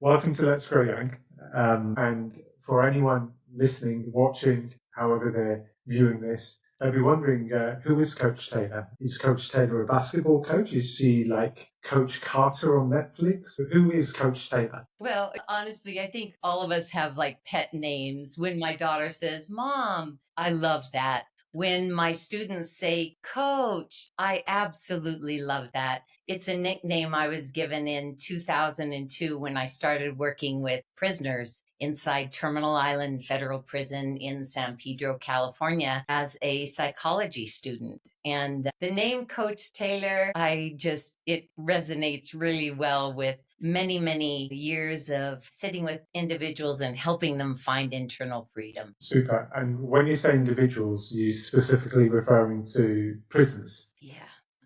Welcome to Let's Grow Young. And for anyone listening, watching, however they're viewing this, they'll be wondering, who is Coach Taylor? Is Coach Taylor a basketball coach? Is she like Coach Carter on Netflix? Who is Coach Taylor? Well, honestly, I think all of us have like pet names. When my daughter says, Mom, I love that. When my students say, Coach, I absolutely love that. It's a nickname I was given in 2002 when I started working with prisoners inside Terminal Island Federal Prison in San Pedro, California, as a psychology student. And the name Coach Taylor, it resonates really well with many, many years of sitting with individuals and helping them find internal freedom. Super. And when you say individuals, you specifically referring to prisoners? Yeah.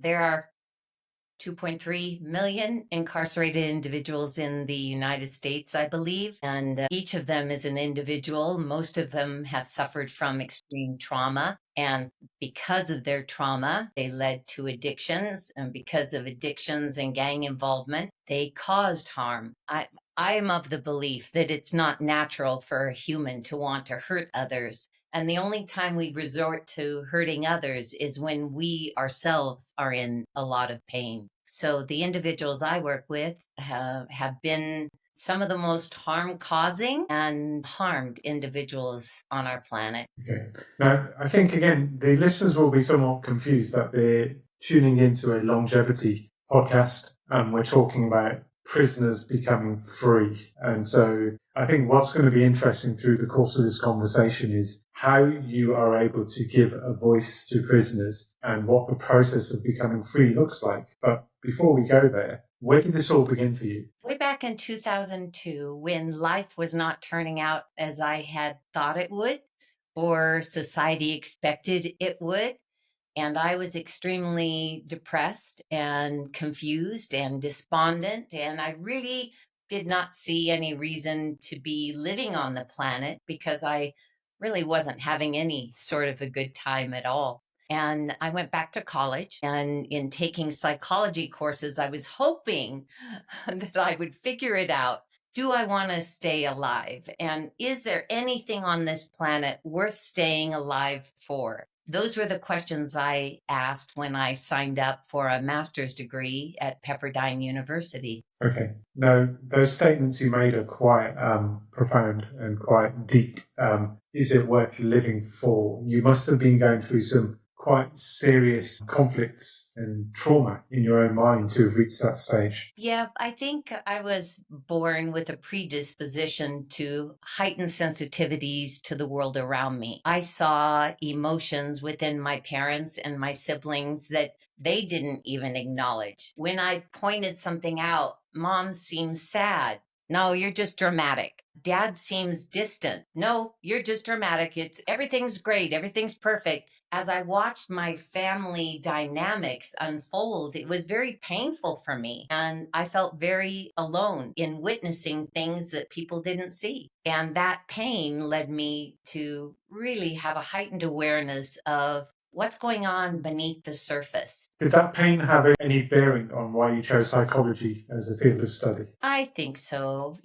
There are 2.3 million incarcerated individuals in the United States, I believe, and each of them is an individual. Most of them have suffered from extreme trauma, and because of their trauma, they led to addictions, and because of addictions and gang involvement, they caused harm. I am of the belief that it's not natural for a human to want to hurt others. And the only time we resort to hurting others is when we ourselves are in a lot of pain. So the individuals I work with have been some of the most harm causing and harmed individuals on our planet. Okay. Now, I think, again, the listeners will be somewhat confused that they're tuning into a longevity podcast and we're talking about prisoners becoming free. And so I think what's going to be interesting through the course of this conversation is how you are able to give a voice to prisoners and what the process of becoming free looks like. But before we go there, where did this all begin for you? Way back in 2002, when life was not turning out as I had thought it would, or society expected it would, and I was extremely depressed and confused and despondent. And I really did not see any reason to be living on the planet because I really wasn't having any sort of a good time at all. And I went back to college, and in taking psychology courses, I was hoping that I would figure it out. Do I want to stay alive? And is there anything on this planet worth staying alive for? Those were the questions I asked when I signed up for a master's degree at Pepperdine University. Okay. Now, those statements you made are quite profound and quite deep. Is it worth living for? You must have been going through some quite serious conflicts and trauma in your own mind to have reached that stage. Yeah, I think I was born with a predisposition to heightened sensitivities to the world around me. I saw emotions within my parents and my siblings that they didn't even acknowledge. When I pointed something out, Mom seems sad. No, you're just dramatic. Dad seems distant. No, you're just dramatic. It's everything's great, everything's perfect. As I watched my family dynamics unfold, it was very painful for me. And I felt very alone in witnessing things that people didn't see. And that pain led me to really have a heightened awareness of what's going on beneath the surface. Did that pain have any bearing on why you chose psychology as a field of study? I think so.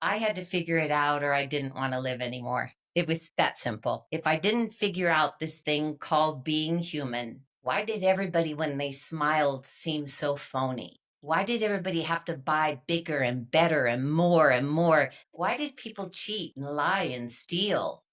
I had to figure it out or I didn't want to live anymore. It was that simple. If I didn't figure out this thing called being human, why did everybody, when they smiled, seem so phony? Why did everybody have to buy bigger and better and more and more? Why did people cheat and lie and steal?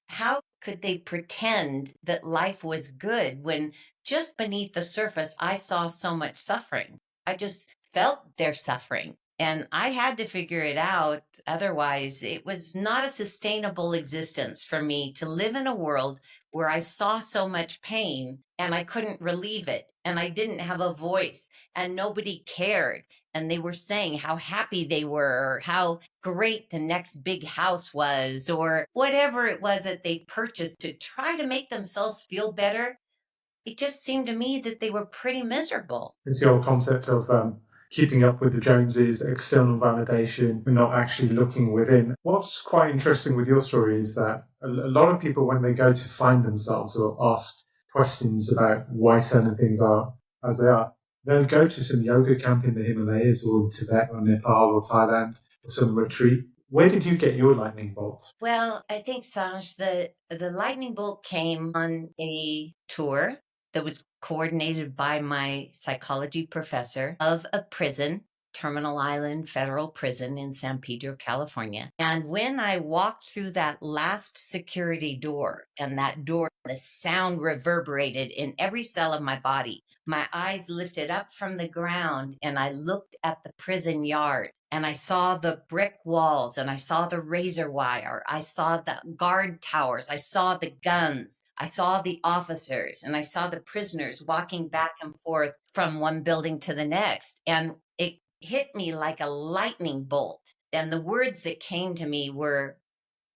How could they pretend that life was good when just beneath the surface I saw so much suffering? I just felt their suffering. And I had to figure it out. Otherwise, it was not a sustainable existence for me to live in a world where I saw so much pain and I couldn't relieve it. And I didn't have a voice and nobody cared. And they were saying how happy they were, or how great the next big house was, or whatever it was that they purchased to try to make themselves feel better. It just seemed to me that they were pretty miserable. It's the old concept of keeping up with the Joneses, external validation, and not actually looking within. What's quite interesting with your story is that a lot of people, when they go to find themselves or ask questions about why certain things are as they are, they'll go to some yoga camp in the Himalayas or in Tibet or Nepal or Thailand or some retreat. Where did you get your lightning bolt? Well, I think, Sanj, the lightning bolt came on a tour that was coordinated by my psychology professor of a prison, Terminal Island Federal Prison in San Pedro, California. And when I walked through that last security door, and that door, the sound reverberated in every cell of my body, my eyes lifted up from the ground and I looked at the prison yard and I saw the brick walls and I saw the razor wire. I saw the guard towers. I saw the guns. I saw the officers and I saw the prisoners walking back and forth from one building to the next. And it hit me like a lightning bolt. And the words that came to me were,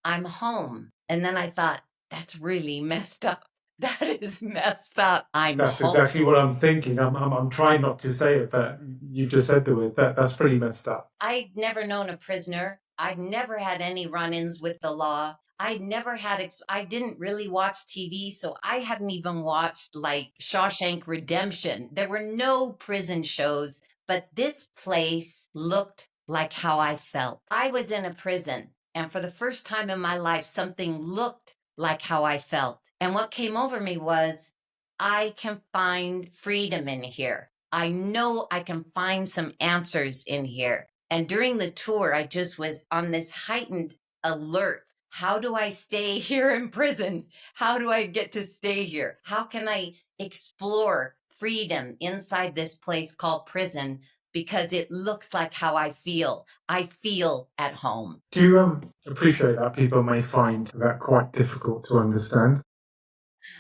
I'm home. And then I thought, that's really messed up. That is messed up. That's exactly what I'm thinking. I'm trying not to say it, but you just said the word. That's pretty messed up. I'd never known a prisoner. I'd never had any run-ins with the law. I'd never had, I didn't really watch TV, so I hadn't even watched like Shawshank Redemption. There were no prison shows, but this place looked like how I felt. I was in a prison, and for the first time in my life, something looked like how I felt. And what came over me was, I can find freedom in here. I know I can find some answers in here. And during the tour, I just was on this heightened alert. How do I stay here in prison? How do I get to stay here? How can I explore freedom inside this place called prison? Because it looks like how I feel. I feel at home. Do you appreciate that people may find that quite difficult to understand?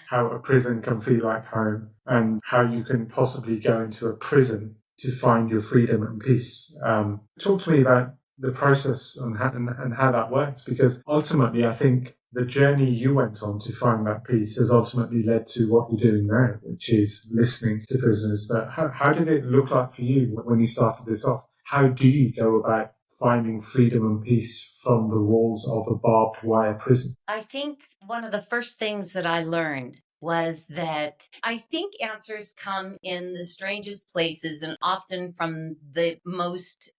How a prison can feel like home and how you can possibly go into a prison to find your freedom and peace. Talk to me about the process and how that works, because ultimately I think the journey you went on to find that peace has ultimately led to what you're doing now, which is listening to prisoners. But how did it look like for you when you started this off? How do you go about finding freedom and peace from the walls of a barbed wire prison? I think one of the first things that I learned was that I think answers come in the strangest places and often from the most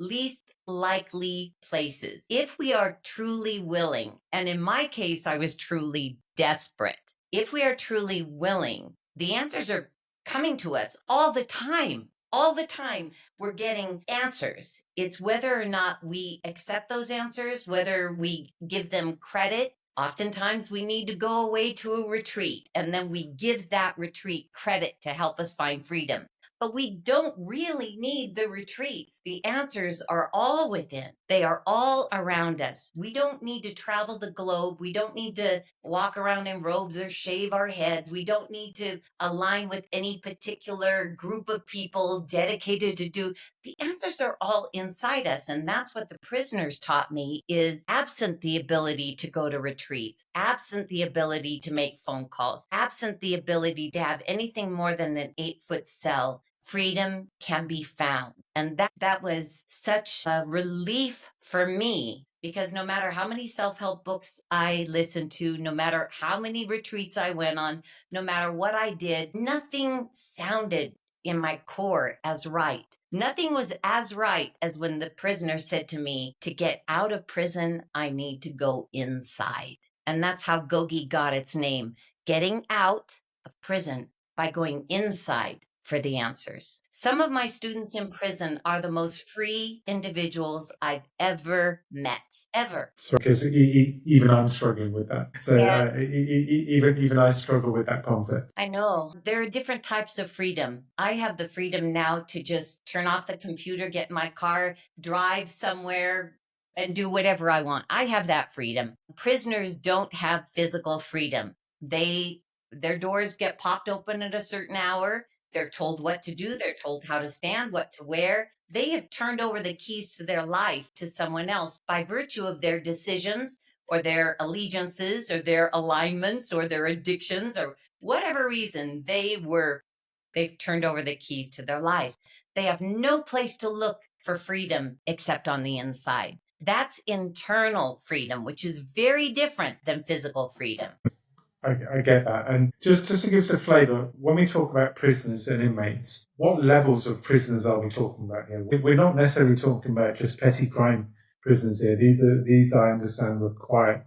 least likely places. If we are truly willing, and in my case, I was truly desperate. If we are truly willing, the answers are coming to us all the time. All the time, we're getting answers. It's whether or not we accept those answers, whether we give them credit. Oftentimes, we need to go away to a retreat, and then we give that retreat credit to help us find freedom. But we don't really need the retreats. The answers are all within. They are all around us. We don't need to travel the globe. We don't need to walk around in robes or shave our heads. We don't need to align with any particular group of people dedicated to do. The answers are all inside us. And that's what the prisoners taught me is absent the ability to go to retreats, absent the ability to make phone calls, absent the ability to have anything more than an 8-foot cell, freedom can be found. And that was such a relief for me because no matter how many self-help books I listened to, no matter how many retreats I went on, no matter what I did, nothing sounded in my core as right. Nothing was as right as when the prisoner said to me, to get out of prison, I need to go inside. And that's how GOGI got its name, getting out of prison by going inside for the answers. Some of my students in prison are the most free individuals I've ever met, ever. So, because even I'm struggling with that. So, Yes. even I struggle with that concept. I know. There are different types of freedom. I have the freedom now to just turn off the computer, get in my car, drive somewhere, and do whatever I want. I have that freedom. Prisoners don't have physical freedom. Their doors get popped open at a certain hour. They're told what to do. They're told how to stand, what to wear. They have turned over the keys to their life to someone else by virtue of their decisions or their allegiances or their alignments or their addictions or whatever reason they've turned over the keys to their life. They have no place to look for freedom except on the inside. That's internal freedom, which is very different than physical freedom. I get that. And just to give us a flavour, when we talk about prisoners and inmates, what levels of prisoners are we talking about here? We're not necessarily talking about just petty crime prisoners here. These I understand were quite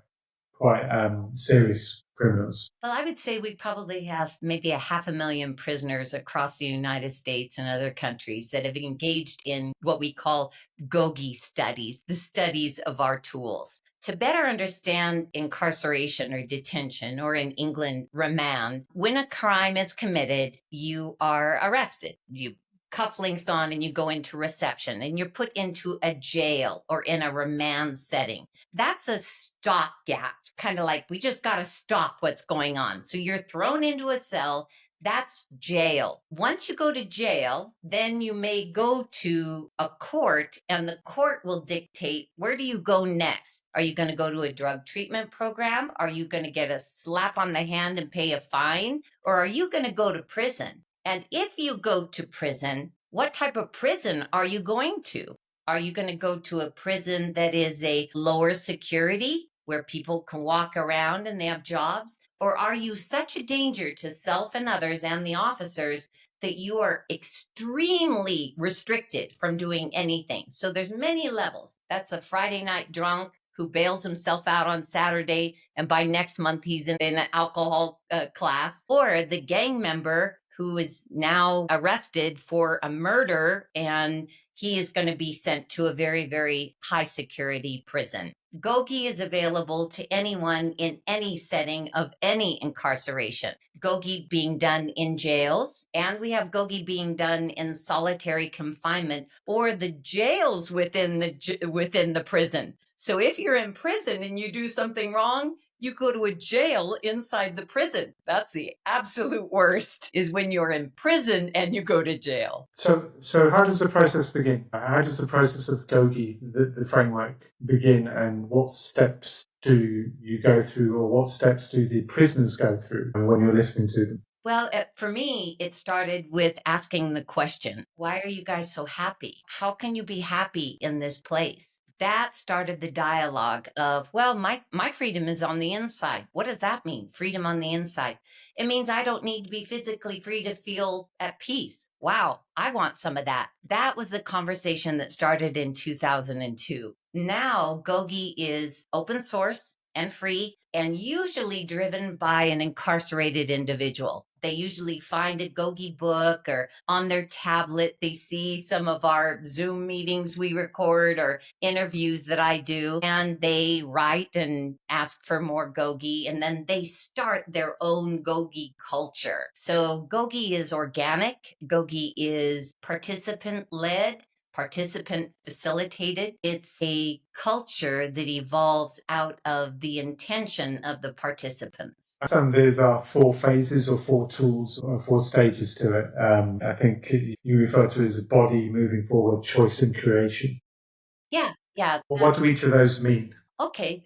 serious criminals. Well, I would say we probably have maybe 500,000 prisoners across the United States and other countries that have engaged in what we call GOGI studies, the studies of our tools. To better understand incarceration or detention, or in England, remand, when a crime is committed, you are arrested. You cufflinks on and you go into reception and you're put into a jail or in a remand setting. That's a stopgap, kind of like we just got to stop what's going on. So you're thrown into a cell. That's jail. Once you go to jail, then you may go to a court, and the court will dictate, where do you go next? Are you going to go to a drug treatment program? Are you going to get a slap on the hand and pay a fine? Or are you going to go to prison? And if you go to prison, what type of prison are you going to? Are you going to go to a prison that is a lower security, where people can walk around and they have jobs? Or are you such a danger to self and others and the officers that you are extremely restricted from doing anything? So there's many levels. That's the Friday night drunk who bails himself out on Saturday, and by next month he's in an alcohol class, or the gang member who is now arrested for a murder, and he is going to be sent to a very, very high security prison. GOGI is available to anyone in any setting of any incarceration. GOGI being done in jails, and we have GOGI being done in solitary confinement or the jails within the prison. So if you're in prison and you do something wrong, you go to a jail inside the prison. That's the absolute worst, is when you're in prison and you go to jail. So how does the process begin? How does the process of GOGI, the framework, begin, and what steps do you go through, or what steps do the prisoners go through when you're listening to them? Well, for me, it started with asking the question, why are you guys so happy? How can you be happy in this place? That started the dialogue of, well, my freedom is on the inside. What does that mean? Freedom on the inside. It means I don't need to be physically free to feel at peace. Wow, I want some of that. That was the conversation that started in 2002. Now, GOGI is open source and free, and usually driven by an incarcerated individual. They usually find a GOGI book, or on their tablet, they see some of our Zoom meetings we record or interviews that I do, and they write and ask for more GOGI, and then they start their own GOGI culture. So GOGI is organic. GOGI is participant-led, participant facilitated. It's a culture that evolves out of the intention of the participants. And there's 4 phases or 4 tools or 4 stages to it. I think you refer to it as a body, moving forward, choice, and creation. Yeah. What do each of those mean? Okay,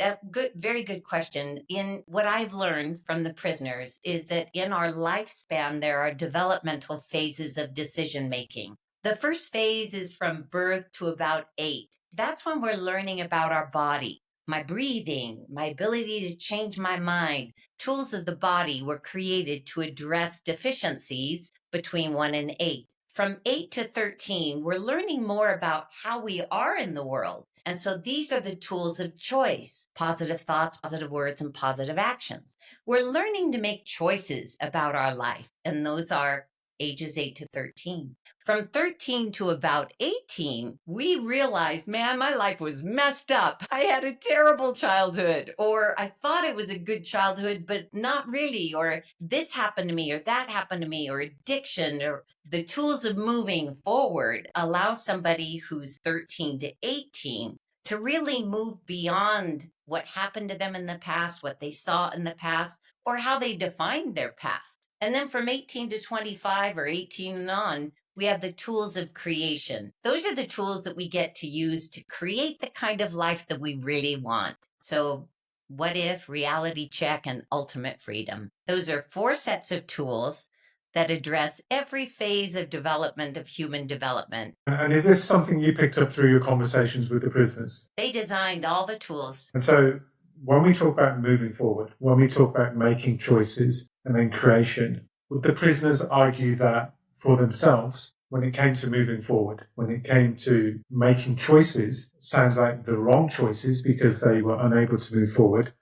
very good question. In what I've learned from the prisoners is that in our lifespan, there are developmental phases of decision making. The first phase is from birth to about 8. That's when we're learning about our body, my breathing, my ability to change my mind. Tools of the body were created to address deficiencies between 1 and 8. From 8 to 13, we're learning more about how we are in the world. And so these are the tools of choice: positive thoughts, positive words, and positive actions. We're learning to make choices about our life, and those are ages 8 to 13. From 13 to about 18, we realized, man, my life was messed up. I had a terrible childhood, or I thought it was a good childhood, but not really, or this happened to me, or that happened to me, or addiction. Or the tools of moving forward allow somebody who's 13 to 18 to really move beyond what happened to them in the past, what they saw in the past, or how they defined their past. And then from 18 to 25, or 18 and on, we have the tools of creation. Those are the tools that we get to use to create the kind of life that we really want. So what if, reality check, and ultimate freedom. Those are 4 sets of tools that address every phase of development of human development. And is this something you picked up through your conversations with the prisoners? They designed all the tools. And so when we talk about moving forward, when we talk about making choices and then creation, would the prisoners argue that for themselves, when it came to moving forward, when it came to making choices, sounds like the wrong choices because they were unable to move forward?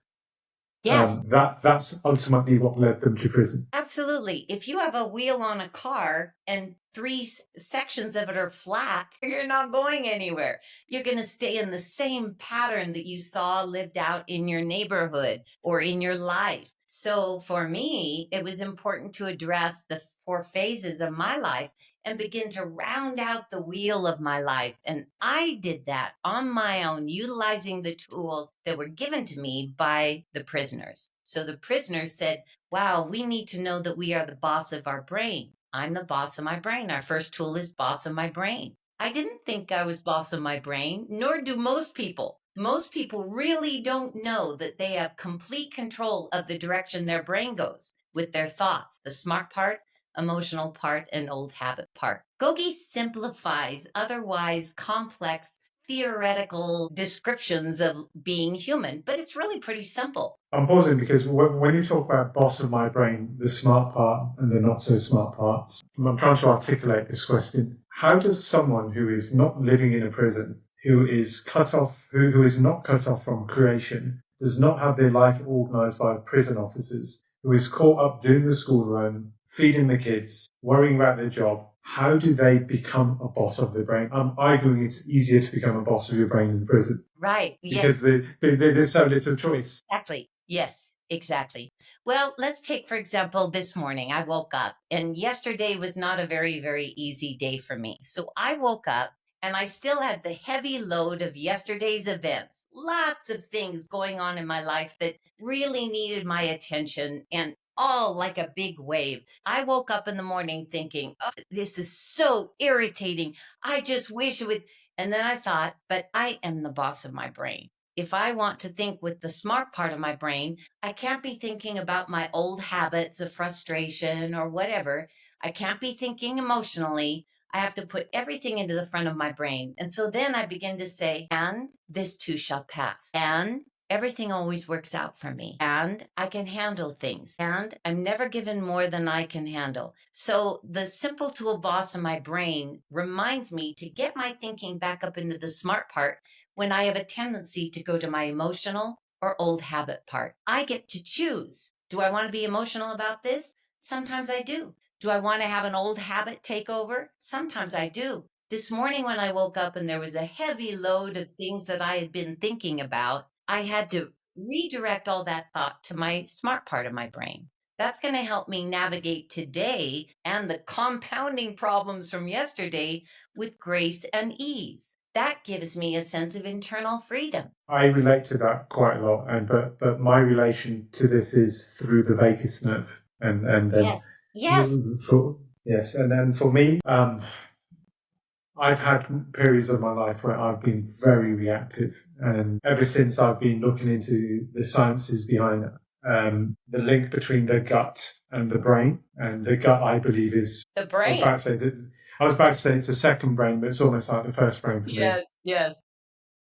Yes. That's ultimately what led them to prison. Absolutely. If you have a wheel on a car and three sections of it are flat, you're not going anywhere. You're going to stay in the same pattern that you saw lived out in your neighborhood or in your life. So for me, it was important to address the four phases of my life and begin to round out the wheel of my life. And I did that on my own, utilizing the tools that were given to me by the prisoners. So the prisoners said, wow, we need to know that we are the boss of our brain. I'm the boss of my brain. Our first tool is boss of my brain. I didn't think I was boss of my brain, nor do most people. Most people really don't know that they have complete control of the direction their brain goes with their thoughts, the smart part, emotional part, and old habit part. GOGI simplifies otherwise complex theoretical descriptions of being human, but it's really pretty simple. I'm pausing because when you talk about boss of my brain, the smart part and the not so smart parts, I'm trying to articulate this question. How does someone who is not living in a prison, who is cut off, who is not cut off from creation, does not have their life organized by prison officers, who is caught up doing the school run, feeding the kids, worrying about their job, how do they become a boss of their brain? I'm arguing it's easier to become a boss of your brain in prison. Right. Because Yes. there's so little choice. Exactly. Yes, exactly. Well, let's take, for example, this morning I woke up and yesterday was not a very, very easy day for me. So I woke up and I still had the heavy load of yesterday's events, lots of things going on in my life that really needed my attention and all like a big wave. I woke up in the morning thinking, oh, this is so irritating. I just wish it would. And then I thought, but I am the boss of my brain. If I want to think with the smart part of my brain, I can't be thinking about my old habits of frustration or whatever. I can't be thinking emotionally. I have to put everything into the front of my brain. And so then I begin to say, and this too shall pass. And everything always works out for me. And I can handle things. And I'm never given more than I can handle. So the simple tool boss of my brain reminds me to get my thinking back up into the smart part when I have a tendency to go to my emotional or old habit part. I get to choose. Do I want to be emotional about this? Sometimes I do. Do I want to have an old habit take over? Sometimes I do. This morning, when I woke up and there was a heavy load of things that I had been thinking about, I had to redirect all that thought to my smart part of my brain. That's going to help me navigate today and the compounding problems from yesterday with grace and ease. That gives me a sense of internal freedom. I relate to that quite a lot, and but my relation to this is through the vagus nerve, and Yes. Yes. yes, and then for me, I've had periods of my life where I've been very reactive, and ever since I've been looking into the sciences behind it, the link between the gut and the brain, and the gut, I believe, is the brain. I was about to say it's the second brain, but it's almost like the first brain for me. Yes. Yes.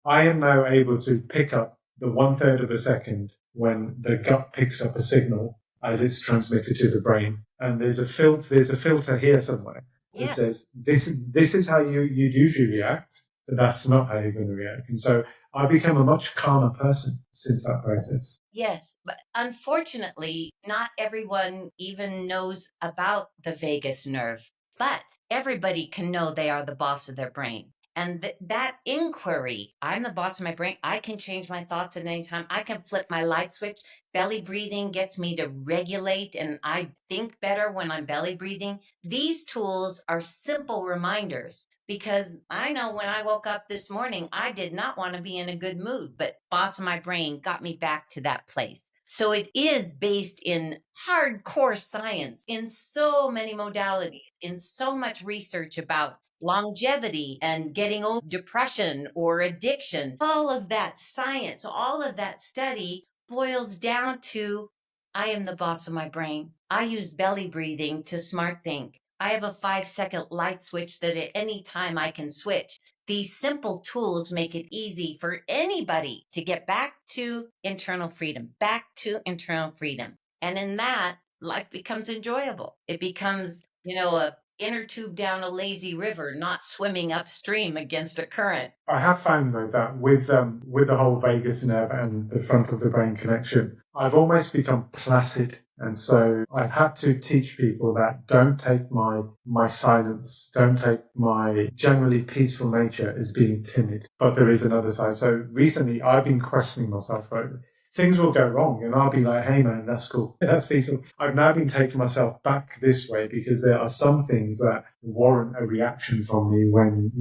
I am now able to pick up the 1/3 of a second when the gut picks up a signal as it's transmitted to the brain, and there's a filter here somewhere that Yes. says this is how you'd usually react, but that's not how you're going to react. And so I've become a much calmer person since that process. Yes, but unfortunately, not everyone even knows about the vagus nerve, but everybody can know they are the boss of their brain. And that inquiry, I'm the boss of my brain. I can change my thoughts at any time. I can flip my light switch. Belly breathing gets me to regulate, and I think better when I'm belly breathing. These tools are simple reminders because I know when I woke up this morning, I did not want to be in a good mood, but boss of my brain got me back to that place. So it is based in hardcore science, in so many modalities, in so much research about longevity and getting over depression or addiction. All of that science, all of that study boils down to I am the boss of my brain. I use belly breathing to smart think. I have a 5-second light switch that at any time I can switch. These simple tools make it easy for anybody to get back to internal freedom, back to internal freedom. And in that, life becomes enjoyable. It becomes, a inner tube down a lazy river, not swimming upstream against a current. I have found though that with the whole vagus nerve and the front of the brain connection, I've almost become placid, and so I've had to teach people that don't take my silence, don't take my generally peaceful nature as being timid, but there is another side. So recently, I've been questioning myself. Right? Things will go wrong, and I'll be like, "Hey, man, that's cool, that's peaceful." I've now been taking myself back this way because there are some things that warrant a reaction from me when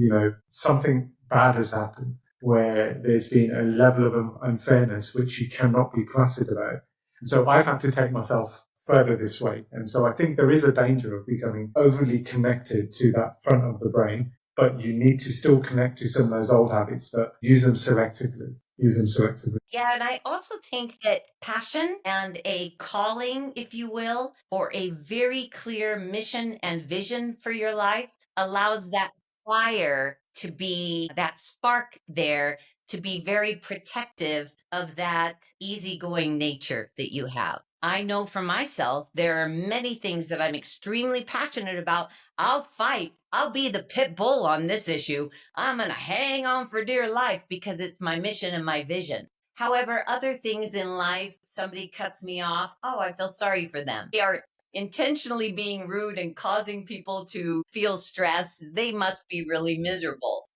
something bad has happened, where there's been a level of unfairness which you cannot be placid about. And so I've had to take myself further this way. And so I think there is a danger of becoming overly connected to that front of the brain, but you need to still connect to some of those old habits, but use them selectively. Use them selectively. Yeah, and I also think that passion and a calling, if you will, or a very clear mission and vision for your life allows that fire to be that spark there to be very protective of that easygoing nature that you have. I know for myself, there are many things that I'm extremely passionate about. I'll fight. I'll be the pit bull on this issue. I'm going to hang on for dear life because it's my mission and my vision. However, other things in life, somebody cuts me off. Oh, I feel sorry for them. They are intentionally being rude and causing people to feel stress. They must be really miserable.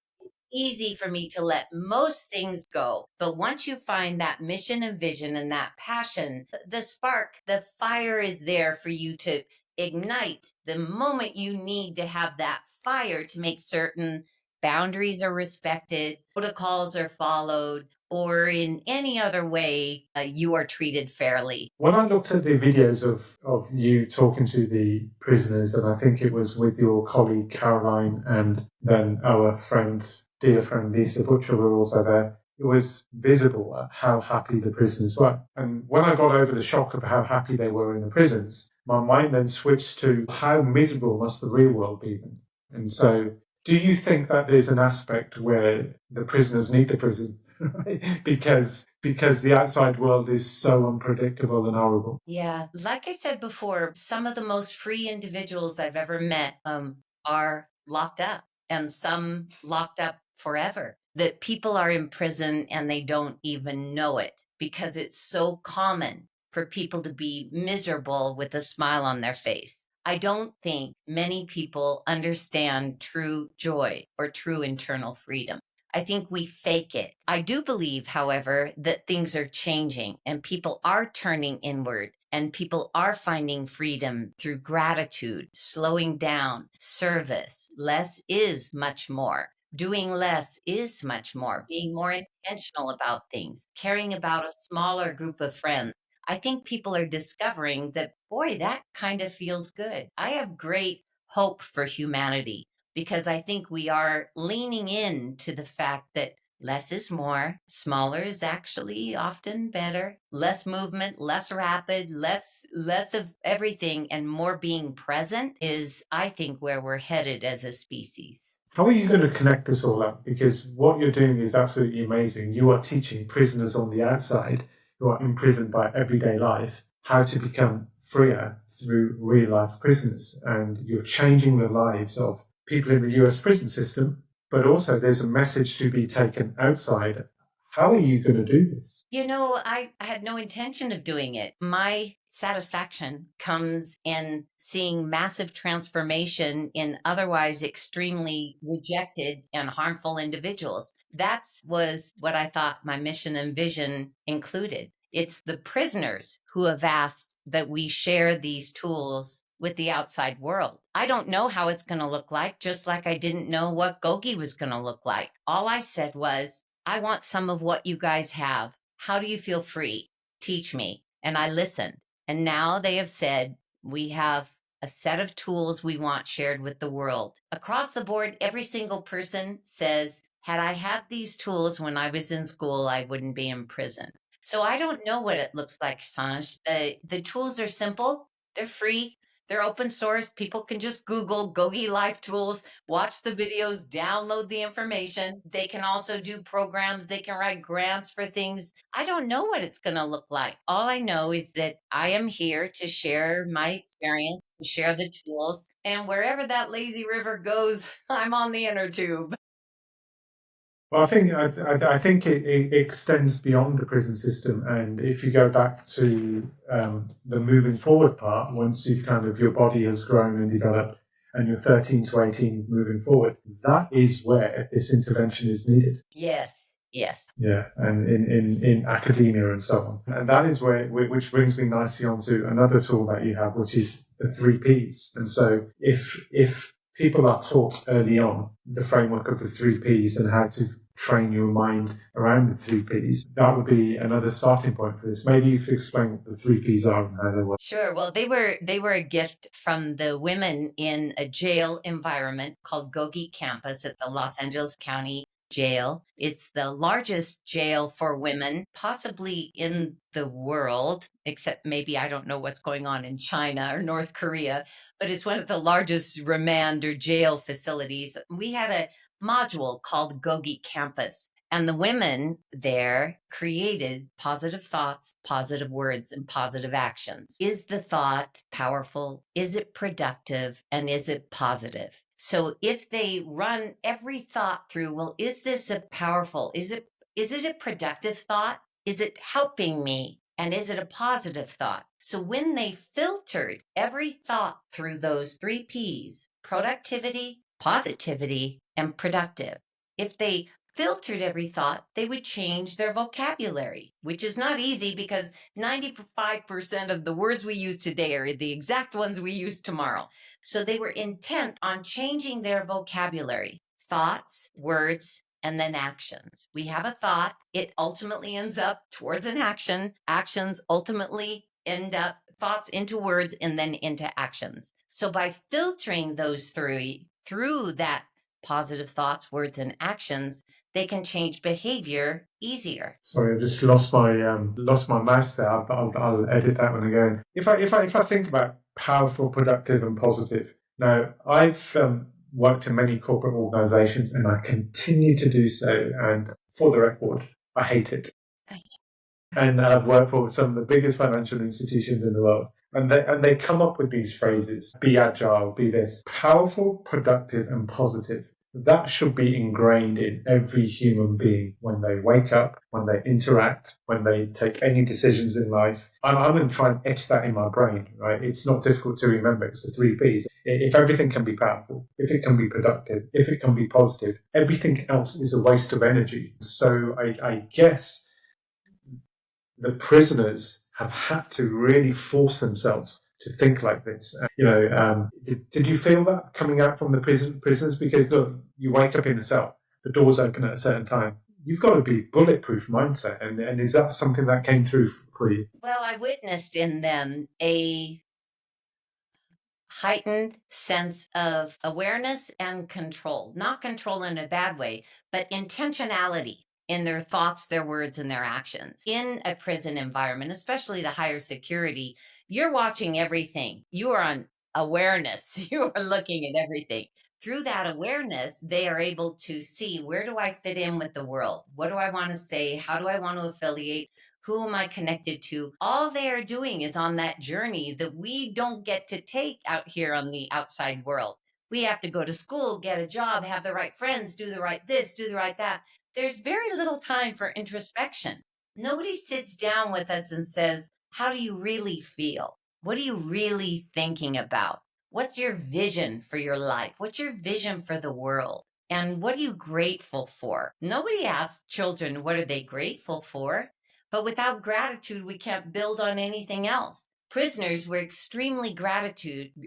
Easy for me to let most things go. But once you find that mission and vision and that passion, the spark, the fire is there for you to ignite the moment you need to have that fire to make certain boundaries are respected, protocols are followed, or in any other way, you are treated fairly. When I looked at the videos of you talking to the prisoners, and I think it was with your colleague Caroline and then our dear friend Lisa Butcher were also there, it was visible at how happy the prisoners were. And when I got over the shock of how happy they were in the prisons, my mind then switched to how miserable must the real world be then? And so, do you think that there's an aspect where the prisoners need the prison? because the outside world is so unpredictable and horrible. Yeah, like I said before, some of the most free individuals I've ever met are locked up, and some locked up forever. That people are in prison and they don't even know it because it's so common for people to be miserable with a smile on their face. I don't think many people understand true joy or true internal freedom. I think we fake it. I do believe, however, that things are changing and people are turning inward and people are finding freedom through gratitude, slowing down, service. Less is much more. Doing less is much more. Being more intentional about things, caring about a smaller group of friends. I think people are discovering that, boy, that kind of feels good. I have great hope for humanity because I think we are leaning in to the fact that less is more, smaller is actually often better, less movement, less rapid, less of everything and more being present is I think where we're headed as a species. How are you going to connect this all up? Because what you're doing is absolutely amazing. You are teaching prisoners on the outside who are imprisoned by everyday life how to become freer through real life prisoners. And you're changing the lives of people in the US prison system, but also there's a message to be taken outside. How are you going to do this? I had no intention of doing it. My satisfaction comes in seeing massive transformation in otherwise extremely rejected and harmful individuals. That was what I thought my mission and vision included. It's the prisoners who have asked that we share these tools with the outside world. I don't know how it's going to look like, just like I didn't know what GOGI was going to look like. All I said was, I want some of what you guys have. How do you feel free? Teach me. And I listened. And now they have said, we have a set of tools we want shared with the world. Across the board, every single person says, had I had these tools when I was in school, I wouldn't be in prison. So I don't know what it looks like, Sanj. The tools are simple, they're free, They're open source. People can just Google GOGI Life Tools, watch the videos, download the information. They can also do programs. They can write grants for things. I don't know what it's going to look like. All I know is that I am here to share my experience, to share the tools, and wherever that lazy river goes, I'm on the inner tube. Well, I think it extends beyond the prison system, and if you go back to the moving forward part, once you've kind of your body has grown and developed, and you're 13 to 18 moving forward, that is where this intervention is needed. Yes, yes. Yeah, and in academia and so on, and that is where which brings me nicely onto another tool that you have, which is the three Ps. And so if people are taught early on the framework of the three Ps and how to train your mind around the three Ps, that would be another starting point for this. Maybe you could explain what the three Ps are and how they work. Sure. Well, they were a gift from the women in a jail environment called GOGI campus at the Los Angeles County Jail. It's the largest jail for women, possibly in the world, except maybe I don't know what's going on in China or North Korea, but it's one of the largest remand or jail facilities. We had a module called GOGI campus. And the women there created positive thoughts, positive words, and positive actions. Is the thought powerful? Is it productive? And is it positive? So if they run every thought through, well, is this a powerful? Is it a productive thought? Is it helping me? And is it a positive thought? So when they filtered every thought through those three P's, productivity, positivity, and productive, if they filtered every thought, they would change their vocabulary, which is not easy because 95% of the words we use today are the exact ones we use tomorrow. So they were intent on changing their vocabulary, thoughts, words, and then actions. We have a thought, it ultimately ends up towards an action. Actions ultimately end up thoughts into words and then into actions. So by filtering those three through that positive thoughts, words, and actions, they can change behavior easier. Sorry, I just lost my mouse there. I'll edit that one again. If I think about powerful, productive, and positive. Now, I've worked in many corporate organisations, and I continue to do so. And for the record, I hate it. And I've worked for some of the biggest financial institutions in the world. And they come up with these phrases: be agile, be this, powerful, productive, and positive. That should be ingrained in every human being when they wake up, when they interact, when they take any decisions in life. I'm going to try and etch that in my brain, right? It's not difficult to remember. It's the three Ps. If everything can be powerful, if it can be productive, if it can be positive, everything else is a waste of energy. So I guess the prisoners have had to really force themselves to think like this. Did you feel that coming out from the prisoners? Because look, you wake up in a cell, the doors open at a certain time. You've got to be bulletproof mindset, and is that something that came through for you? Well, I witnessed in them a heightened sense of awareness and control, not control in a bad way, but intentionality in their thoughts, their words, and their actions. In a prison environment, especially the higher security, you're watching everything. You are on awareness. You are looking at everything. Through that awareness, they are able to see, where do I fit in with the world? What do I want to say? How do I want to affiliate? Who am I connected to? All they are doing is on that journey that we don't get to take out here on the outside world. We have to go to school, get a job, have the right friends, do the right this, do the right that. There's very little time for introspection. Nobody sits down with us and says, how do you really feel? What are you really thinking about? What's your vision for your life? What's your vision for the world? And what are you grateful for? Nobody asks children, what are they grateful for? But without gratitude, we can't build on anything else. Prisoners were extremely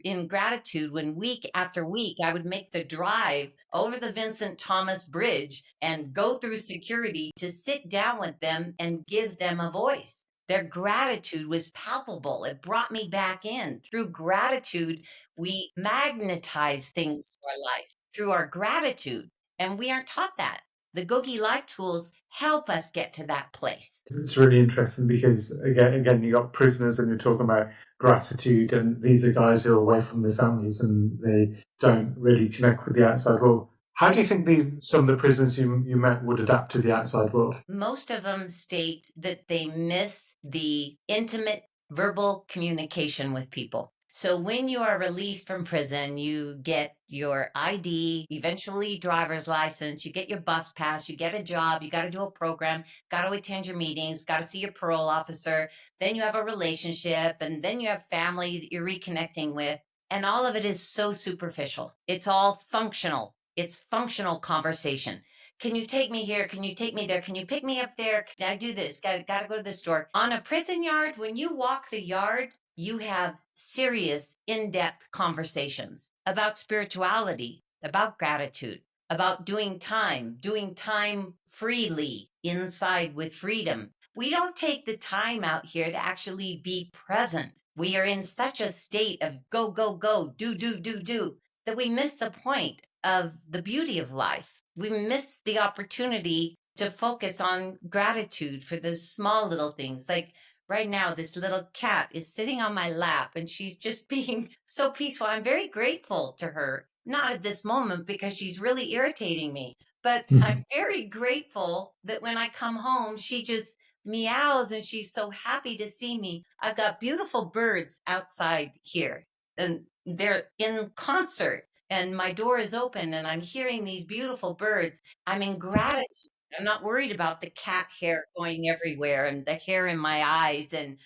in gratitude when week after week I would make the drive over the Vincent Thomas Bridge and go through security to sit down with them and give them a voice. Their gratitude was palpable. It brought me back in. Through gratitude, we magnetize things to our life through our gratitude. And we aren't taught that. The GOGI life tools help us get to that place. It's really interesting because again, you got prisoners, and you're talking about gratitude, and these are guys who are away from their families and they don't really connect with the outside world. How do you think some of the prisoners you met would adapt to the outside world? Most of them state that they miss the intimate verbal communication with people. So when you are released from prison, you get your ID, eventually driver's license, you get your bus pass, you get a job, you got to do a program, got to attend your meetings, got to see your parole officer, then you have a relationship, and then you have family that you're reconnecting with. And all of it is so superficial. It's all functional. It's functional conversation. Can you take me here? Can you take me there? Can you pick me up there? Can I do this? Got to go to the store. On a prison yard, when you walk the yard, you have serious, in depth conversations about spirituality, about gratitude, about doing time freely inside with freedom. We don't take the time out here to actually be present. We are in such a state of go, go, go, do, that we miss the point of the beauty of life. We miss the opportunity to focus on gratitude for those small little things. Like right now, this little cat is sitting on my lap and she's just being so peaceful. I'm very grateful to her, not at this moment because she's really irritating me, but I'm very grateful that when I come home, she just meows and she's so happy to see me. I've got beautiful birds outside here and they're in concert and my door is open and I'm hearing these beautiful birds. I'm in gratitude. I'm not worried about the cat hair going everywhere and the hair in my eyes and,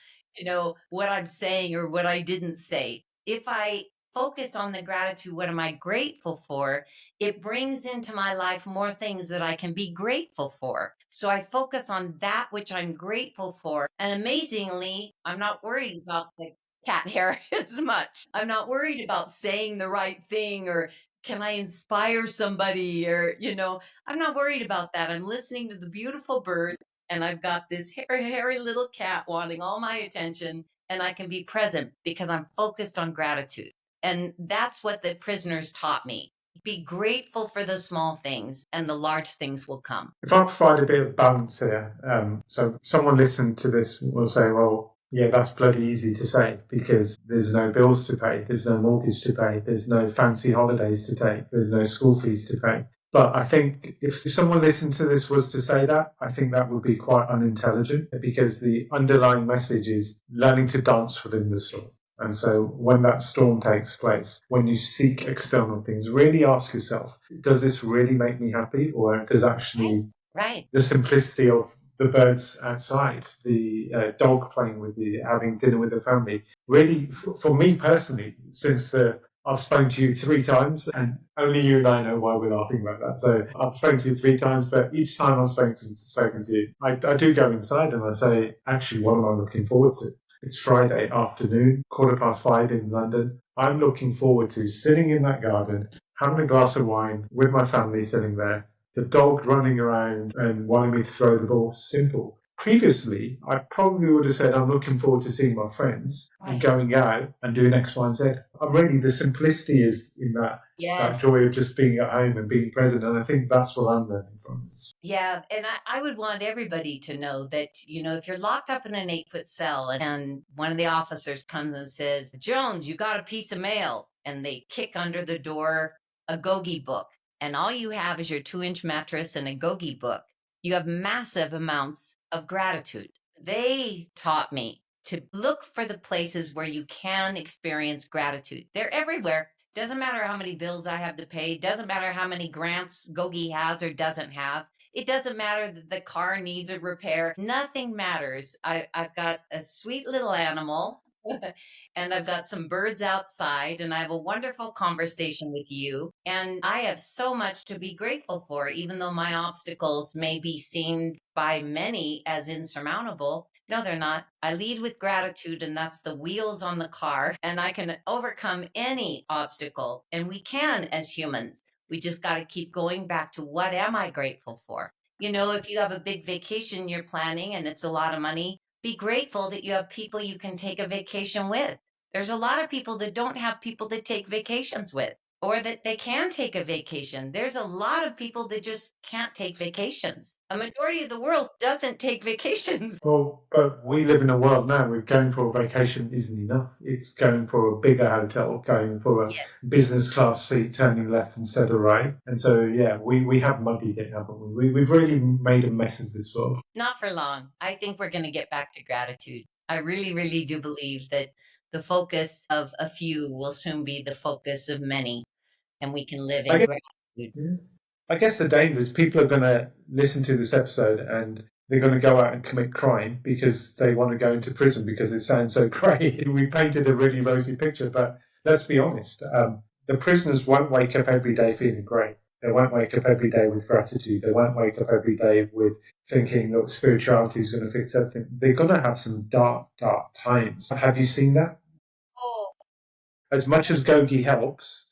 what I'm saying or what I didn't say. If I focus on the gratitude, what am I grateful for? It brings into my life more things that I can be grateful for. So I focus on that which I'm grateful for. And amazingly, I'm not worried about the cat hair as much. I'm not worried about saying the right thing or can I inspire somebody or, I'm not worried about that. I'm listening to the beautiful birds and I've got this hairy little cat wanting all my attention and I can be present because I'm focused on gratitude. And that's what the prisoners taught me. Be grateful for the small things and the large things will come. If I provide a bit of balance here, so someone listening to this will say, well, yeah, that's bloody easy to say because there's no bills to pay, there's no mortgage to pay, there's no fancy holidays to take, there's no school fees to pay. But I think if someone listening to this was to say that, I think that would be quite unintelligent because the underlying message is learning to dance within the storm. And so when that storm takes place, when you seek external things, really ask yourself, does this really make me happy? Or does actually Right. the simplicity of the birds outside, the dog playing with you, having dinner with the family, really, for me personally, since I've spoken to you 3 times, and only you and I know why we're laughing about that. So I've spoken to you 3 times, but each time I've spoken to you, I do go inside and I say, actually, what am I looking forward to? It's Friday afternoon, 5:15 in London. I'm looking forward to sitting in that garden, having a glass of wine with my family sitting there, the dog running around and wanting me to throw the ball. Simple. Previously, I probably would have said, I'm looking forward to seeing my friends and going out and doing X, Y, and Z. Really, the simplicity is in that joy of just being at home and being present. And I think that's what I'm learning from this. Yeah. And I would want everybody to know that, if you're locked up in an 8-foot cell and one of the officers comes and says, Jones, you got a piece of mail. And they kick under the door a GOGI book. And all you have is your 2-inch mattress and a GOGI book. You have massive amounts of gratitude. They taught me to look for the places where you can experience gratitude. They're everywhere. Doesn't matter how many bills I have to pay. Doesn't matter how many grants GOGI has or doesn't have. It doesn't matter that the car needs a repair. Nothing matters. I've got a sweet little animal and I've got some birds outside and I have a wonderful conversation with you. And I have so much to be grateful for, even though my obstacles may be seen by many as insurmountable. No, they're not. I lead with gratitude, and that's the wheels on the car, and I can overcome any obstacle. And we can as humans. We just got to keep going back to what am I grateful for? If you have a big vacation you're planning and it's a lot of money, be grateful that you have people you can take a vacation with. There's a lot of people that don't have people to take vacations with, or that they can take a vacation. There's a lot of people that just can't take vacations. A majority of the world doesn't take vacations. Well, but we live in a world now where going for a vacation isn't enough. It's going for a bigger hotel, going for a Yes, business class seat, turning left instead of right. And so, yeah, we have muddied it, haven't we've really made a mess of this world. not for long. I think we're going to get back to gratitude. I really, really do believe that the focus of a few will soon be the focus of many, and we can live I in guess, gratitude. yeah. I guess the danger is people are going to listen to this episode and they're going to go out and commit crime because they want to go into prison because it sounds so great. We painted a really rosy picture, but let's be honest. The prisoners won't wake up every day feeling great. They won't wake up every day with gratitude. They won't wake up every day with thinking, look, spirituality is going to fix everything. They're going to have some dark, dark times. Have you seen that? Oh, As much as GOGI helps,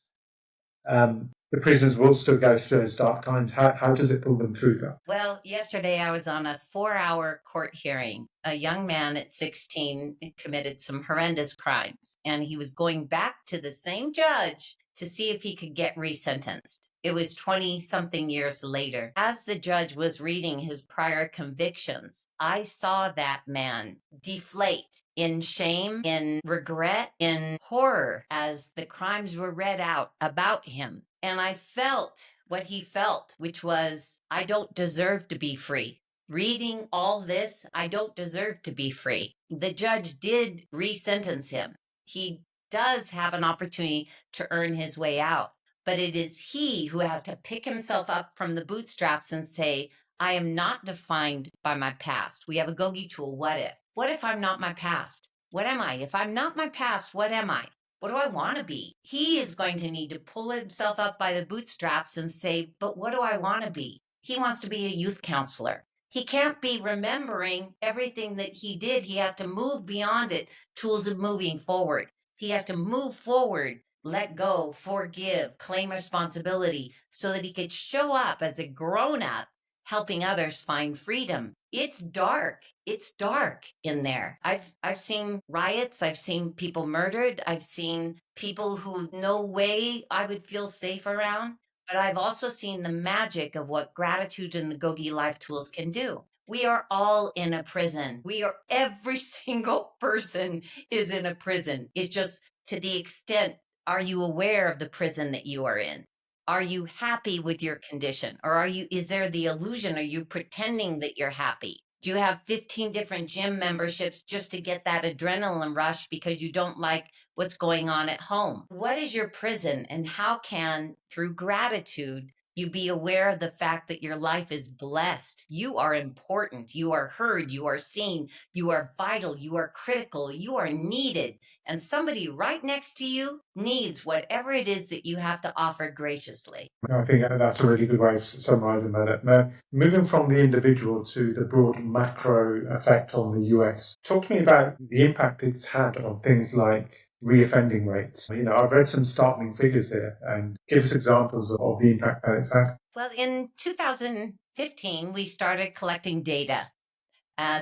the prisoners will still go through those dark times. How does it pull them through that? well, yesterday I was on a 4-hour court hearing. A young man at 16 committed some horrendous crimes, and he was going back to the same judge to see if he could get resentenced. It was 20 something years later. As the judge was reading his prior convictions, I saw that man deflate in shame, in regret, in horror as the crimes were read out about him. And I felt what he felt, which was, I don't deserve to be free. Reading all this, I don't deserve to be free. The judge did resentence him. He does have an opportunity to earn his way out, but it is he who has to pick himself up from the bootstraps and say, I am not defined by my past. We have a GOGI tool. What if? What if I'm not my past? What am I? If I'm not my past, what am I? What do I want to be? He is going to need to pull himself up by the bootstraps and say, but what do I want to be? He wants to be a youth counselor. He can't be remembering everything that he did. He has to move beyond it. Tools of moving forward. He has to move forward, let go, forgive, claim responsibility so that he could show up as a grown up helping others find freedom. It's dark. It's dark in there. I've seen riots, I've seen people murdered, I've seen people who no way I would feel safe around, but I've also seen the magic of what gratitude and the GOGI life tools can do. We are all in a prison. Every single person is in a prison. It's just to the extent, are you aware of the prison that you are in? Are you happy with your condition? Or is there the illusion? Are you pretending that you're happy? Do you have 15 different gym memberships just to get that adrenaline rush because you don't like what's going on at home? What is your prison, and how can, through gratitude, you be aware of the fact that your life is blessed? You are important. You are heard. You are seen. You are vital. You are critical. You are needed. And somebody right next to you needs whatever it is that you have to offer graciously. I think that's a really good way of summarising that. Now, moving from the individual to the broad macro effect on the US, talk to me about the impact it's had on things like reoffending rates. I've read some startling figures here, and give us examples of the impact that it's had. Well, in 2015, we started collecting data.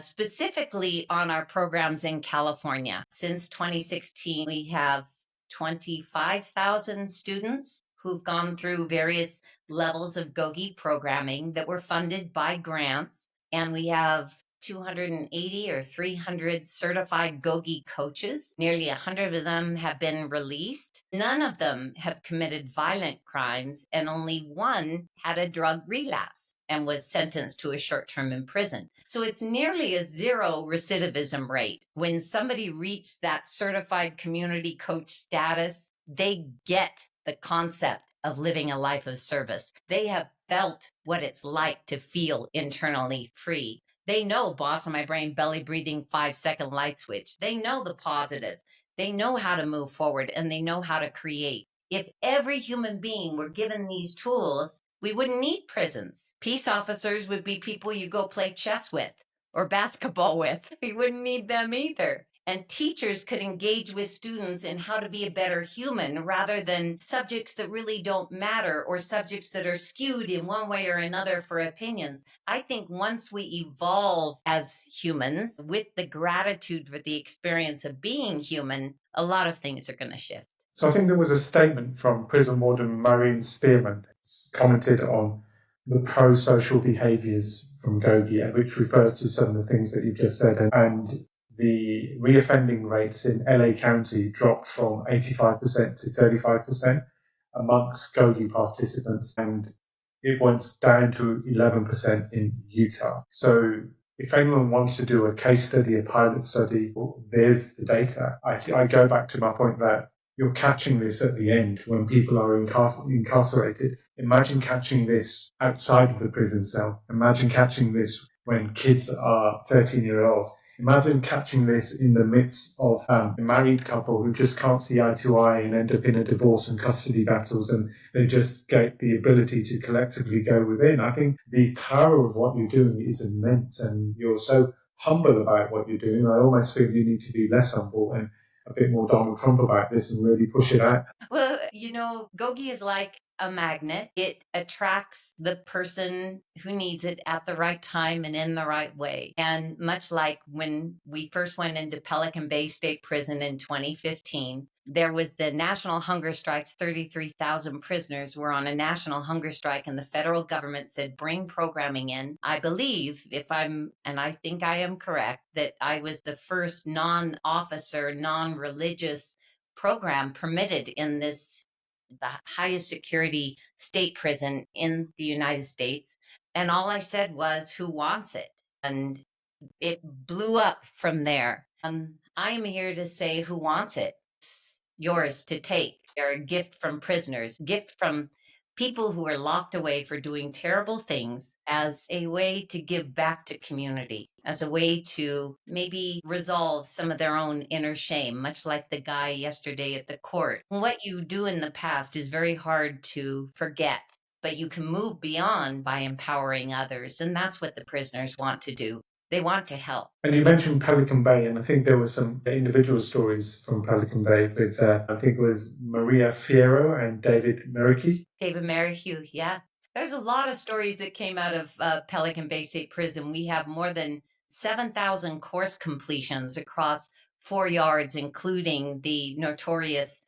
Specifically on our programs in California. Since 2016, we have 25,000 students who've gone through various levels of GOGI programming that were funded by grants. And we have 280 or 300 certified GOGI coaches. Nearly 100 of them have been released. None of them have committed violent crimes, and only one had a drug relapse and was sentenced to a short term in prison. So it's nearly a zero recidivism rate. When somebody reaches that certified community coach status, they get the concept of living a life of service. They have felt what it's like to feel internally free. They know boss of my brain, belly breathing, 5-second light switch. They know the positives. They know how to move forward, and they know how to create. If every human being were given these tools, we wouldn't need prisons. Peace officers would be people you go play chess with or basketball with. We wouldn't need them either. And teachers could engage with students in how to be a better human rather than subjects that really don't matter or subjects that are skewed in one way or another for opinions. I think once we evolve as humans with the gratitude for the experience of being human, a lot of things are going to shift. So I think there was a statement from prison warden Marion Spearman commented on the pro-social behaviours from GOGI, which refers to some of the things that you've just said. And the reoffending rates in LA County dropped from 85% to 35% amongst GOGI participants, and it went down to 11% in Utah. So if anyone wants to do a case study, a pilot study, well, there's the data. I go back to my point that you're catching this at the end when people are incarcerated. Imagine catching this outside of the prison cell. Imagine catching this when kids are 13-year-olds. Imagine catching this in the midst of a married couple who just can't see eye to eye and end up in a divorce and custody battles, and they just get the ability to collectively go within. I think the power of what you're doing is immense, and you're so humble about what you're doing. I almost feel you need to be less humble and a bit more Donald Trump about this and really push it out. Well, GOGI is like a magnet. It attracts the person who needs it at the right time and in the right way. And much like when we first went into Pelican Bay State Prison in 2015, there was the national hunger strikes. 33,000 prisoners were on a national hunger strike, and the federal government said, bring programming in. I believe, and I think I am correct, that I was the first non-officer, non-religious program permitted in the highest security state prison in the United States. And all I said was, who wants it? And it blew up from there. I'm here to say, who wants it? It's yours to take. They're a gift from prisoners, gift from people who are locked away for doing terrible things, as a way to give back to community, as a way to maybe resolve some of their own inner shame, much like the guy yesterday at the court. What you do in the past is very hard to forget, but you can move beyond by empowering others. And that's what the prisoners want to do. They want to help. And you mentioned Pelican Bay, and I think there were some individual stories from Pelican Bay with, I think it was Maria Fierro and David Merricky. David Merrihew, yeah. There's a lot of stories that came out of Pelican Bay State Prison. We have more than 7,000 course completions across 4 yards, including the notorious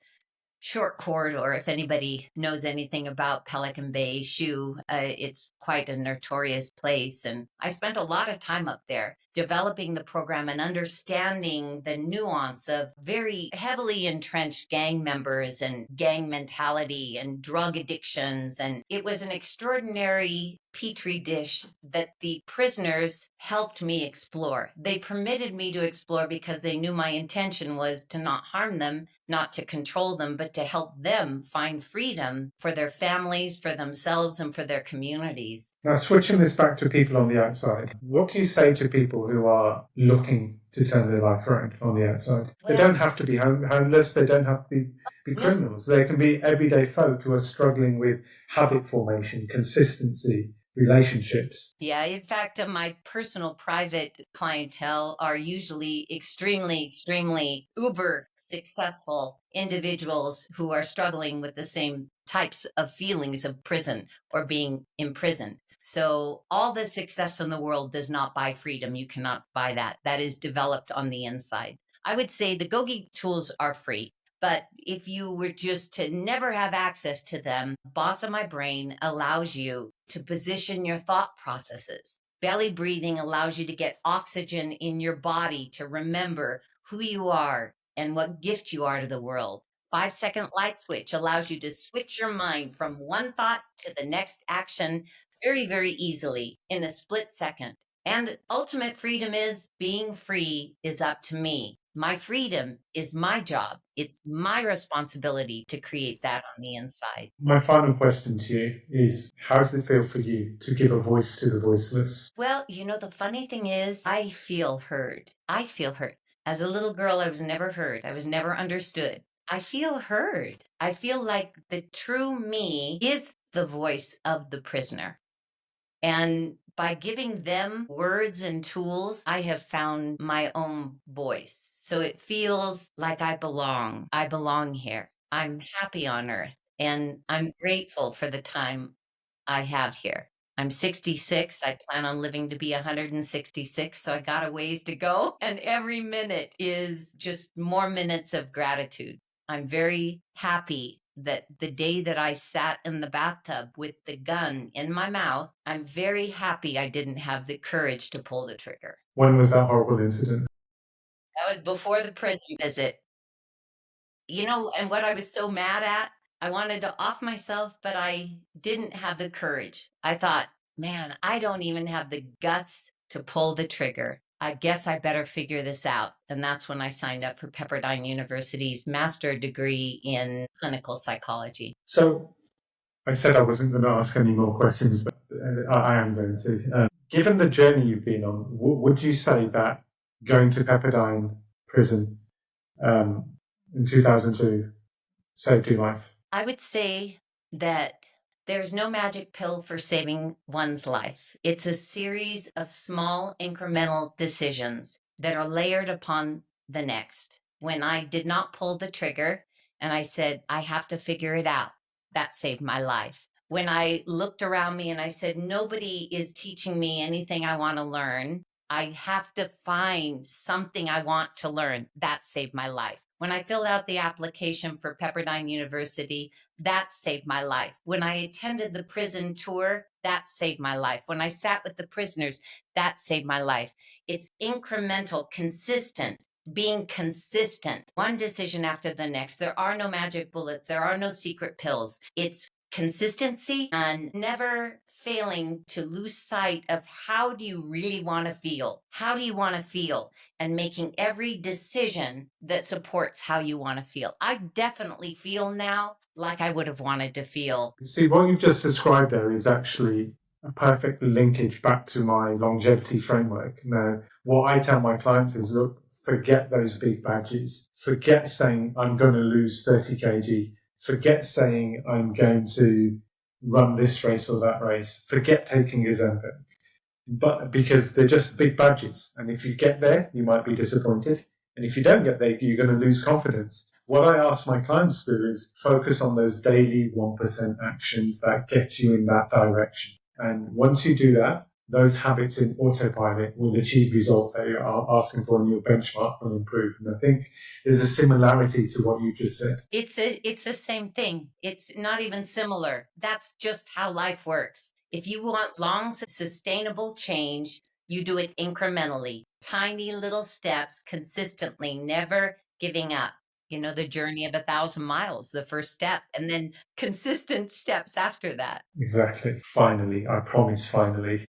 short corridor. If anybody knows anything about Pelican Bay SHU, it's quite a notorious place. And I spent a lot of time up there developing the program and understanding the nuance of very heavily entrenched gang members and gang mentality and drug addictions. And it was an extraordinary petri dish that the prisoners helped me explore. They permitted me to explore because they knew my intention was to not harm them, not to control them, but to help them find freedom for their families, for themselves, and for their communities. Now, switching this back to people on the outside, what do you say to people who are looking to turn their life around on the outside? They don't have to be homeless, they don't have to be criminals. They can be everyday folk who are struggling with habit formation, consistency, relationships. Yeah, in fact, my personal private clientele are usually extremely uber successful individuals who are struggling with the same types of feelings of prison or being imprisoned. So all the success in the world does not buy freedom. You cannot buy that. That is developed on the inside. I would say the GOGI tools are free. But if you were just to never have access to them, Boss of My Brain allows you to position your thought processes. Belly breathing allows you to get oxygen in your body to remember who you are and what gift you are to the world. 5-second light switch allows you to switch your mind from one thought to the next action very easily in a split second. And ultimate freedom is being free is up to me. My freedom is my job. It's my responsibility to create that on the inside. My final question to you is, how does it feel for you to give a voice to the voiceless? Well, the funny thing is, I feel heard. I feel heard. As a little girl, I was never heard. I was never understood. I feel heard. I feel like the true me is the voice of the prisoner. And by giving them words and tools, I have found my own voice. So it feels like I belong. I belong here. I'm happy on earth. And I'm grateful for the time I have here. I'm 66. I plan on living to be 166. So I got a ways to go. And every minute is just more minutes of gratitude. I'm very happy that the day that I sat in the bathtub with the gun in my mouth, I'm very happy I didn't have the courage to pull the trigger. When was that horrible incident? That was before the prison visit. And what I was so mad at, I wanted to off myself, but I didn't have the courage. I thought, man, I don't even have the guts to pull the trigger. I guess I better figure this out. And that's when I signed up for Pepperdine University's master's degree in clinical psychology. So I said I wasn't going to ask any more questions, but I am going to. Given the journey you've been on, would you say that going to Pepperdine prison in 2002 saved your life? I would say that there's no magic pill for saving one's life. It's a series of small incremental decisions that are layered upon the next. When I did not pull the trigger and I said, I have to figure it out, that saved my life. When I looked around me and I said, nobody is teaching me anything I want to learn, I have to find something I want to learn, that saved my life. When I filled out the application for Pepperdine University, that saved my life. When I attended the prison tour, that saved my life. When I sat with the prisoners, that saved my life. It's incremental, consistent, being consistent, one decision after the next. There are no magic bullets, there are no secret pills. It's consistency and never failing to lose sight of how do you really want to feel? How do you want to feel? And making every decision that supports how you want to feel. I definitely feel now like I would have wanted to feel. See, what you've just described there is actually a perfect linkage back to my longevity framework. Now, what I tell my clients is, look, forget those big badges. Forget saying I'm going to lose 30 kg. Forget saying I'm going to run this race or that race. Forget taking Ozempic. But because they're just big badges. And if you get there, you might be disappointed. And if you don't get there, you're going to lose confidence. What I ask my clients to do is focus on those daily 1% actions that get you in that direction. And once you do that, those habits in autopilot will achieve results that you're asking for, and your benchmark will improve. And I think there's a similarity to what you just said. It's the same thing. It's not even similar. That's just how life works. If you want long, sustainable change, you do it incrementally, tiny little steps, consistently, never giving up. The journey of 1,000 miles, the first step, and then consistent steps after that. Exactly. Finally, I promise, finally.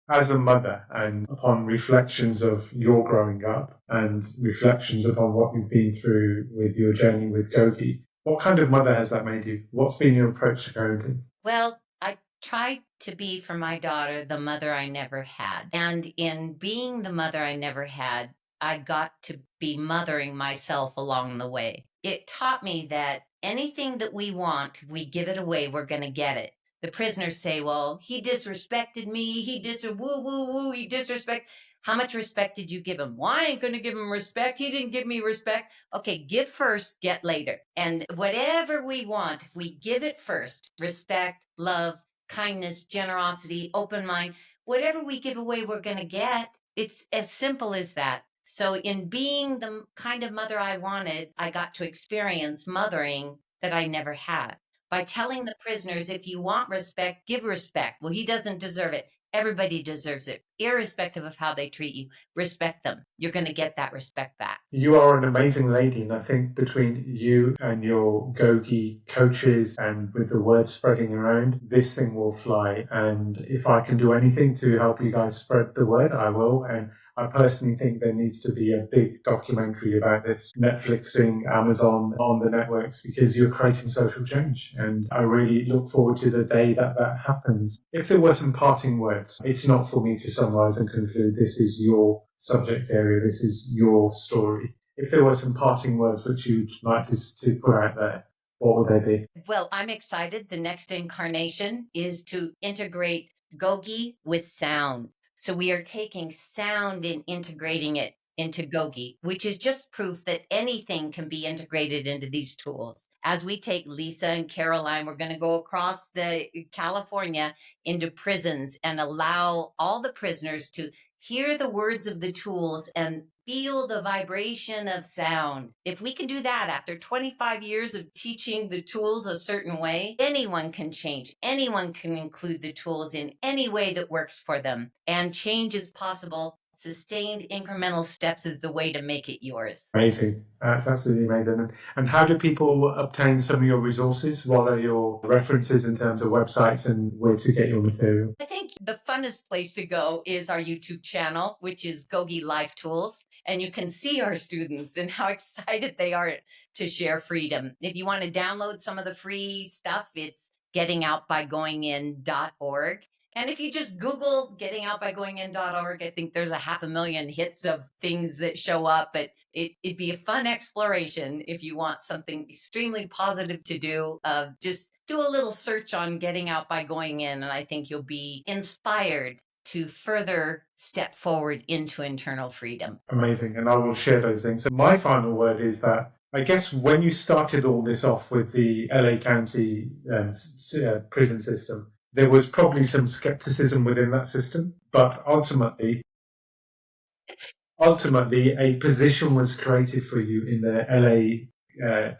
As a mother, and upon reflections of your growing up and reflections upon what you've been through with your journey with GOGI, what kind of mother has that made you? What's been your approach to parenting? Well, I tried to be for my daughter the mother I never had. And in being the mother I never had, I got to be mothering myself along the way. It taught me that anything that we want, if we give it away, we're going to get it. The prisoners say, well, he disrespected me. Woo, woo, woo, he disrespect. How much respect did you give him? Well, I ain't going to give him respect. He didn't give me respect. Okay, give first, get later. And whatever we want, if we give it first, respect, love, kindness, generosity, open mind, whatever we give away, we're going to get. It's as simple as that. So, in being the kind of mother I wanted, I got to experience mothering that I never had. By telling the prisoners, if you want respect, give respect. Well, he doesn't deserve it. Everybody deserves it, irrespective of how they treat you. Respect them. You're going to get that respect back. You are an amazing lady, and I think between you and your GOGI coaches and with the word spreading around, this thing will fly. And if I can do anything to help you guys spread the word, I will. And I personally think there needs to be a big documentary about this, Netflixing, Amazon on the networks, because you're creating social change. And I really look forward to the day that that happens. If there were some parting words, it's not for me to summarize and conclude this is your subject area, this is your story. If there were some parting words which you'd like to put out there, what would they be? Well, I'm excited. The next incarnation is to integrate GOGI with sound. So we are taking sound and integrating it into GOGI, which is just proof that anything can be integrated into these tools. As we take Lisa and Caroline, we're going to go across the California into prisons and allow all the prisoners to hear the words of the tools and feel the vibration of sound. If we can do that after 25 years of teaching the tools a certain way, anyone can change. Anyone can include the tools in any way that works for them. And change is possible. Sustained incremental steps is the way to make it yours. Amazing. That's absolutely amazing. And how do people obtain some of your resources? What are your references in terms of websites and where to get your material? I think the funnest place to go is our YouTube channel, which is GOGI Life Tools. And you can see our students and how excited they are to share freedom. If you want to download some of the free stuff, it's gettingoutbygoingin.org. And if you just Google gettingoutbygoingin.org, I think there's 500,000 hits of things that show up. But it'd be a fun exploration if you want something extremely positive to do. Just do a little search on Getting Out by Going In, and I think you'll be inspired to further step forward into internal freedom. Amazing. And I will share those things. So my final word is that I guess when you started all this off with the LA County prison system, there was probably some skepticism within that system, but ultimately a position was created for you in the LA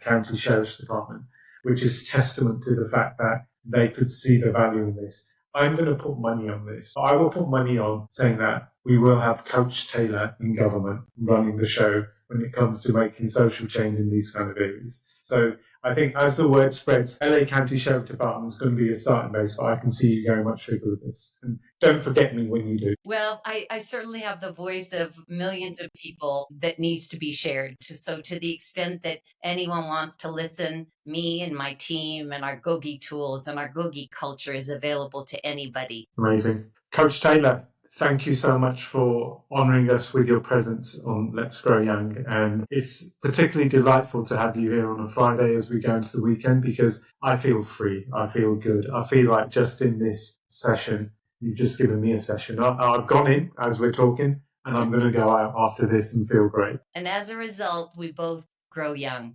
County Sheriff's Department, which is testament to the fact that they could see the value in this. I'm going to put money on this. I will put money on saying that we will have Coach Taylor in government running the show when it comes to making social change in these kind of areas. So I think as the word spreads, LA County Sheriff Department is going to be a starting base, but I can see you going much bigger with this. And don't forget me when you do. Well, I certainly have the voice of millions of people that needs to be shared. So to the extent that anyone wants to listen, me and my team and our GOGI tools and our GOGI culture is available to anybody. Amazing. Coach Taylor, thank you so much for honouring us with your presence on Let's Grow Young. And it's particularly delightful to have you here on a Friday as we go into the weekend, because I feel free. I feel good. I feel like just in this session, you've just given me a session. I've gone in as we're talking, and I'm going to go out after this and feel great. And as a result, we both grow young.